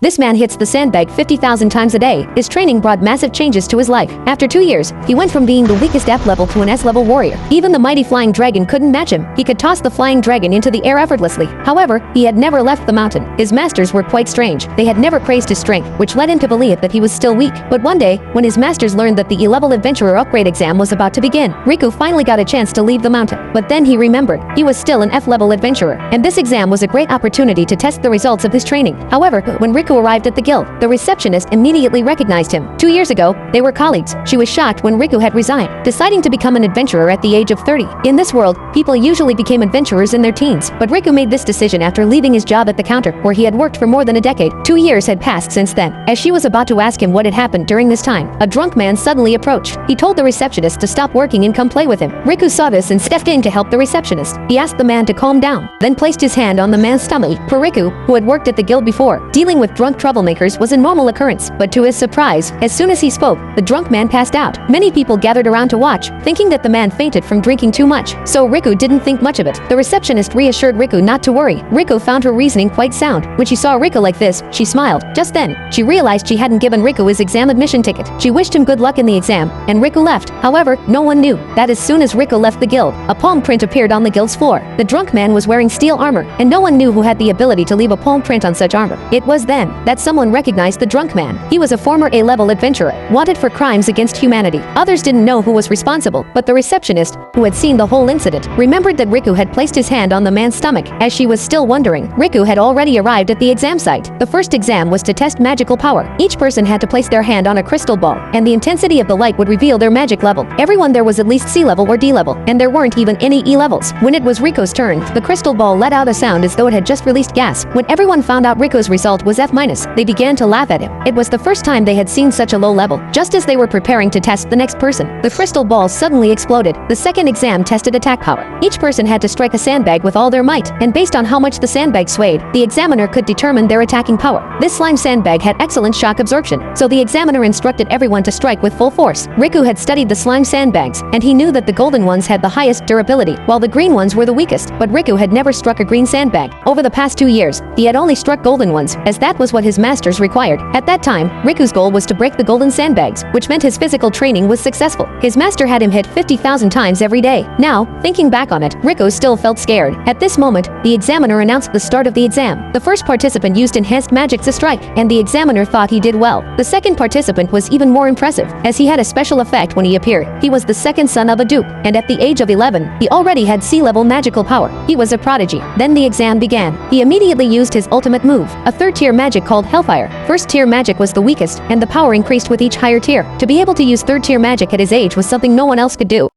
This man hits the sandbag 50,000 times a day. His training brought massive changes to his life. After 2 years, he went from being the weakest F level to an S level warrior. Even the mighty flying dragon couldn't match him. He could toss the flying dragon into the air effortlessly. However, he had never left the mountain. His masters were quite strange. They had never praised his strength, which led him to believe that he was still weak. But one day, when his masters learned that the E-level adventurer upgrade exam was about to begin, Riku finally got a chance to leave the mountain. But then he remembered, he was still an F-level adventurer, and this exam was a great opportunity to test the results of his training. However, when Riku arrived at the guild, the receptionist immediately recognized him. 2 years ago, they were colleagues. She was shocked when Riku had resigned, deciding to become an adventurer at the age of 30. In this world, people usually became adventurers in their teens, but Riku made this decision after leaving his job at the counter, where he had worked for more than a decade. 2 years had passed since then. As she was about to ask him what had happened during this time, a drunk man suddenly approached. He told the receptionist to stop working and come play with him. Riku saw this and stepped in to help the receptionist. He asked the man to calm down, then placed his hand on the man's stomach. For Riku, who had worked at the guild before, dealing with drunk troublemakers was a normal occurrence, but to his surprise, as soon as he spoke, the drunk man passed out. Many people gathered around to watch, thinking that the man fainted from drinking too much, so Riku didn't think much of it. The receptionist reassured Riku not to worry. Riku found her reasoning quite sound. When she saw Riku like this, she smiled. Just then, she realized she hadn't given Riku his exam admission ticket. She wished him good luck in the exam, and Riku left. However, no one knew that as soon as Riku left the guild, a palm print appeared on the guild's floor. The drunk man was wearing steel armor, and no one knew who had the ability to leave a palm print on such armor. It was then that someone recognized the drunk man. He was a former A-level adventurer, wanted for crimes against humanity. Others didn't know who was responsible, but the receptionist, who had seen the whole incident, remembered that Riku had placed his hand on the man's stomach. As she was still wondering, Riku had already arrived at the exam site. The first exam was to test magical power. Each person had to place their hand on a crystal ball, and the intensity of the light would reveal their magic level. Everyone there was at least C level or D level, and there weren't even any E levels. When it was Riku's turn, the crystal ball let out a sound as though it had just released gas. When everyone found out Riku's result was F-, they began to laugh at him. It was the first time they had seen such a low level. Just as they were preparing to test the next person, the crystal ball suddenly exploded. The second exam tested attack power. Each person had to strike a sandbag with all their might, and based on how much the sandbag swayed, the examiner could determine their attacking power. This slime sandbag had excellent shock absorption, so the examiner instructed everyone to strike with full force. Riku had studied the slime sandbags, and he knew that the golden ones had the highest durability, while the green ones were the weakest, but Riku had never struck a green sandbag. Over the past 2 years, he had only struck golden ones, as that was what his masters required. At that time, Riku's goal was to break the golden sandbags, which meant his physical training was successful. His master had him hit 50,000 times every day. Now, thinking back on it, Riku still felt scared. At this moment, the examiner announced the start of the exam. The first participant used enhanced magic to strike, and the examiner thought he did well. The second participant was even more impressive, as he had a special effect when he appeared. He was the second son of a duke, and at the age of 11, he already had C-level magical power. He was a prodigy. Then the exam began. He immediately used his ultimate move, a third-tier magic called Hellfire. First-tier magic was the weakest, and the power increased with each higher tier. To be able to use third-tier magic at his age was something no one else could do.